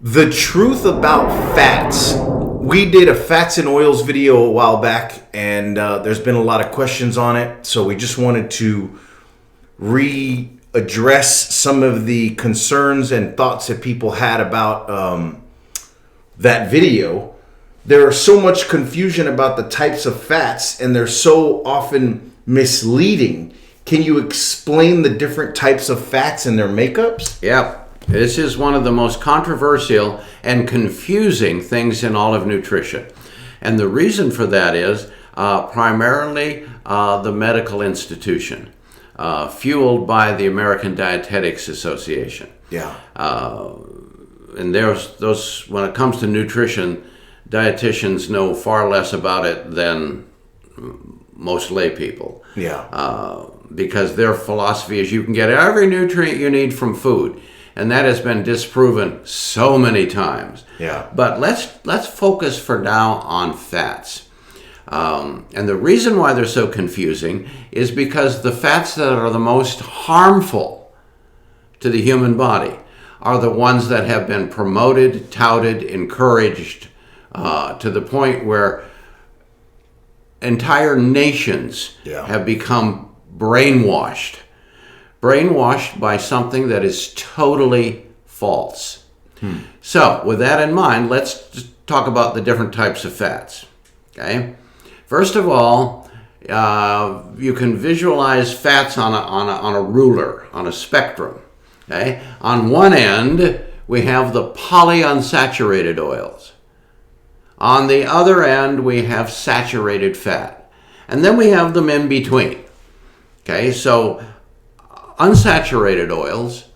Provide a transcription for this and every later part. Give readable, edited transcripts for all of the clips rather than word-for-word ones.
The truth about fats. We did a fats and oils video a while back, and there's been a lot of questions on it. So we just wanted to readdress some of the concerns and thoughts that people had about that video. There is so much confusion about the types of fats, and they're so often misleading. Can you explain the different types of fats and their makeups? Yeah. This is one of the most controversial and confusing things in all of nutrition. And the reason for that is primarily the medical institution, fueled by the American Dietetics Association. Yeah. And those, when it comes to nutrition, dietitians know far less about it than most lay people. Yeah. Because their philosophy is you can get every nutrient you need from food. And that has been disproven so many times. Yeah. But let's focus for now on fats. And the reason why they're so confusing is because the fats that are the most harmful to the human body are the ones that have been promoted, touted, encouraged to the point where entire nations have become brainwashed by something that is totally false. So, with that in mind, let's just talk about the different types of fats. Okay. First of all, you can visualize fats on a ruler, on a spectrum. Okay. On one end, we have the polyunsaturated oils. On the other end, we have saturated fat. And then we have them in between. Okay, so unsaturated oils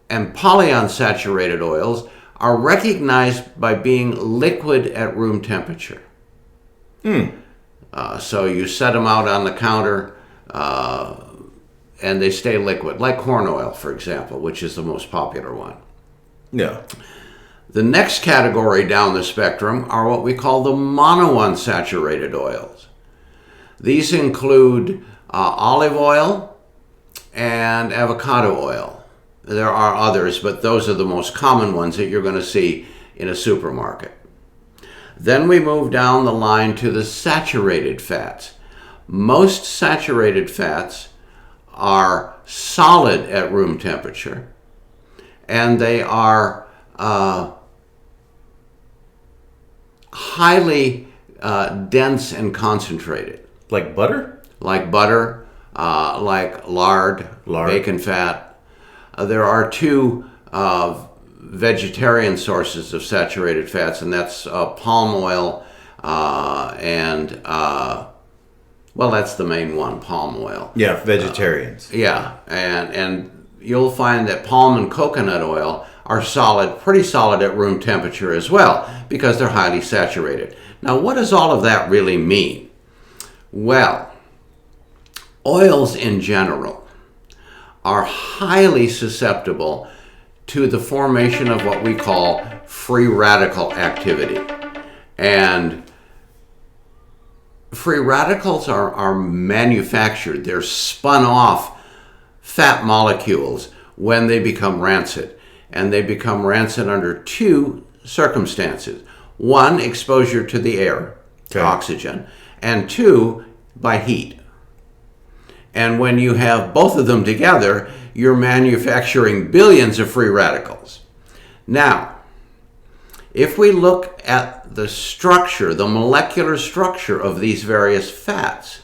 and polyunsaturated oils are recognized by being liquid at room temperature. So you set them out on the counter and they stay liquid, like corn oil, for example, which is the most popular one. Yeah. The next category down the spectrum are what we call the monounsaturated oils. These include olive oil and avocado oil. There are others, but those are the most common ones that you're going to see in a supermarket. Then we move down the line to the saturated fats. Most saturated fats are solid at room temperature, and they are highly dense and concentrated. Like butter? Like butter, like lard, bacon fat. There are two vegetarian sources of saturated fats, and that's palm oil and, well, that's the main one, palm oil. Yeah, vegetarians. Yeah, and you'll find that palm and coconut oil are pretty solid at room temperature as well, because they're highly saturated. Now, what does all of that really mean? Well, oils in general are highly susceptible to the formation of what we call free radical activity. And free radicals are manufactured, they're spun off fat molecules when they become rancid. And they become rancid under two circumstances. One, exposure to the air, to oxygen, and two, by heat. And when you have both of them together, you're manufacturing billions of free radicals. Now, if we look at the structure, the molecular structure of these various fats,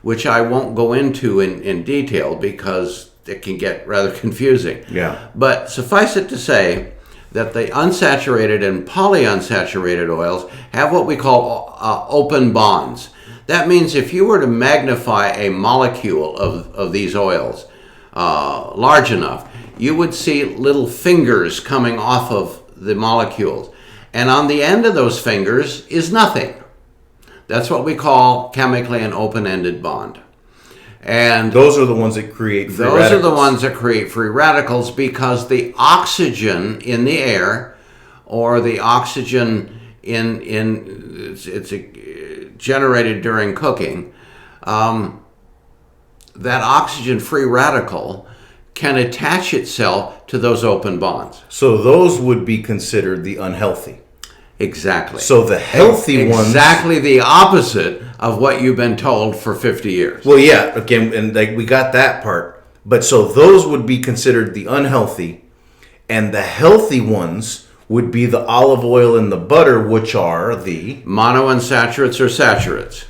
which I won't go into in detail because it can get rather confusing. Yeah. But suffice it to say that the unsaturated and polyunsaturated oils have what we call open bonds. That means if you were to magnify a molecule of these oils large enough, you would see little fingers coming off of the molecules. And on the end of those fingers is nothing. That's what we call chemically an open-ended bond. And those are the ones that create free radicals. Those are the ones that create free radicals because the oxygen in the air, or the oxygen it's generated during cooking, that oxygen free radical can attach itself to those open bonds. So those would be considered the unhealthy. Exactly. So the healthy ones... Exactly the opposite of what you've been told for 50 years. Well, yeah, again, and like we got that part. But so those would be considered the unhealthy, and the healthy ones would be the olive oil and the butter, which are the... Monounsaturates or saturates.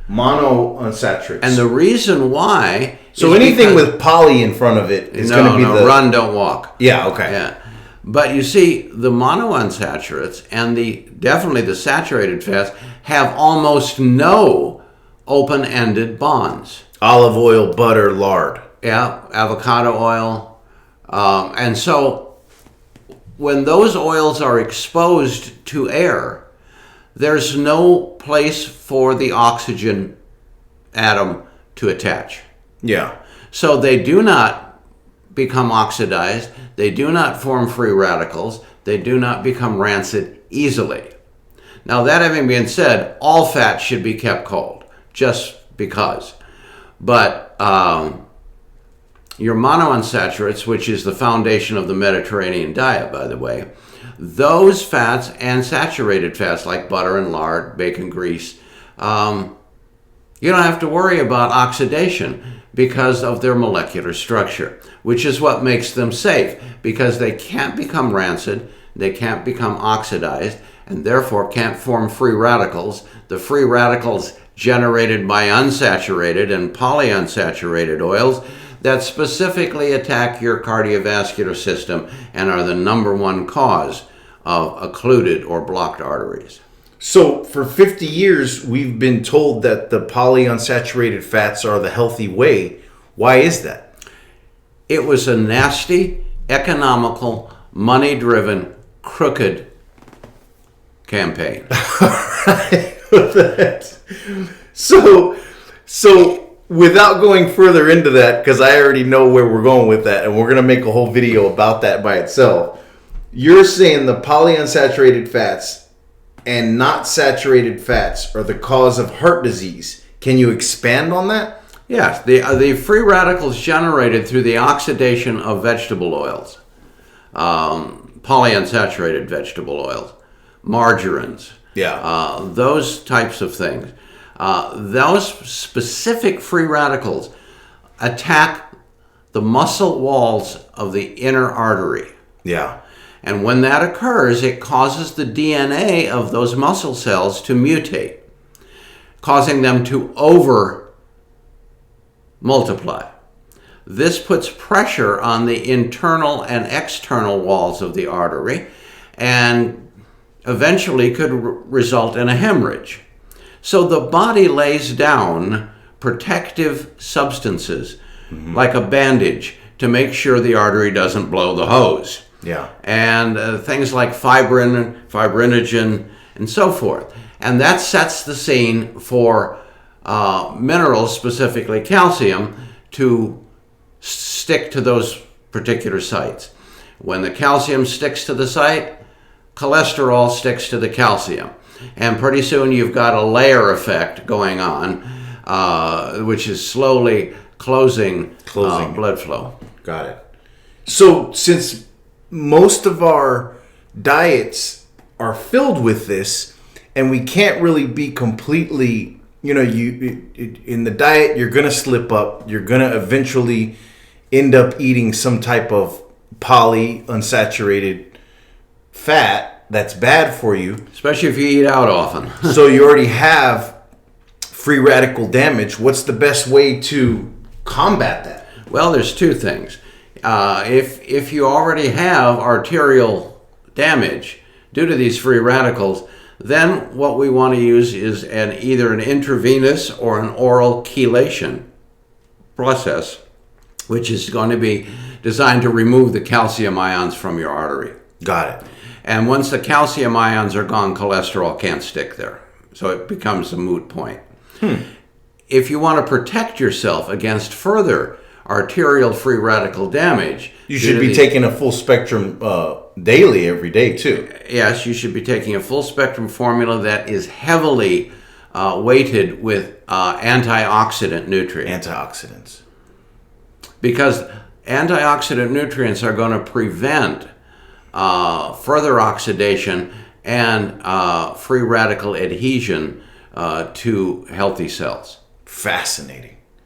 Monounsaturates. And the reason why... So anything with poly in front of it is going to be the... run, don't walk. Yeah, okay. Yeah. But you see, the monounsaturates and definitely the saturated fats have almost no open-ended bonds. Olive oil, butter, lard. Yeah, avocado oil. And so when those oils are exposed to air, there's no place for the oxygen atom to attach. Yeah. So they do not become oxidized, they do not form free radicals, they do not become rancid easily. Now, that having been said, all fat should be kept cold, just because. But your monounsaturates, which is the foundation of the Mediterranean diet, by the way, those fats and saturated fats like butter and lard, bacon grease, you don't have to worry about oxidation because of their molecular structure, which is what makes them safe, because they can't become rancid, they can't become oxidized, and therefore can't form free radicals. The free radicals generated by unsaturated and polyunsaturated oils that specifically attack your cardiovascular system and are the number one cause of occluded or blocked arteries. So for 50 years, we've been told that the polyunsaturated fats are the healthy way. Why is that? It was a nasty, economical, money-driven, crooked campaign. So without going further into that, because I already know where we're going with that, and we're going to make a whole video about that by itself, you're saying the polyunsaturated fats and not saturated fats are the cause of heart disease. Can you expand on that? Yes, the free radicals generated through the oxidation of vegetable oils, polyunsaturated vegetable oils, margarines, those types of things. Those specific free radicals attack the muscle walls of the inner artery. Yeah. And when that occurs, it causes the DNA of those muscle cells to mutate, causing them to over-multiply. This puts pressure on the internal and external walls of the artery and eventually could result in a hemorrhage. So the body lays down protective substances, like a bandage, to make sure the artery doesn't blow the hose. Yeah. And things like fibrin, fibrinogen, and so forth. And that sets the scene for minerals, specifically calcium, to stick to those particular sites. When the calcium sticks to the site, cholesterol sticks to the calcium. And pretty soon you've got a layer effect going on, which is slowly closing blood flow. Got it. So since most of our diets are filled with this, and we can't really be completely, in the diet, you're going to slip up. You're going to eventually end up eating some type of polyunsaturated fat that's bad for you. Especially if you eat out often. So you already have free radical damage. What's the best way to combat that? Well, there's two things. If you already have arterial damage due to these free radicals, then what we want to use is either an intravenous or an oral chelation process, which is going to be designed to remove the calcium ions from your artery. Got it. And once the calcium ions are gone, cholesterol can't stick there. So it becomes a moot point. If you want to protect yourself against further arterial free radical damage, you should be taking a full spectrum daily, every day too. Yes, you should be taking a full spectrum formula that is heavily weighted with antioxidant nutrients. Antioxidants. Because antioxidant nutrients are going to prevent further oxidation and free radical adhesion to healthy cells. Fascinating.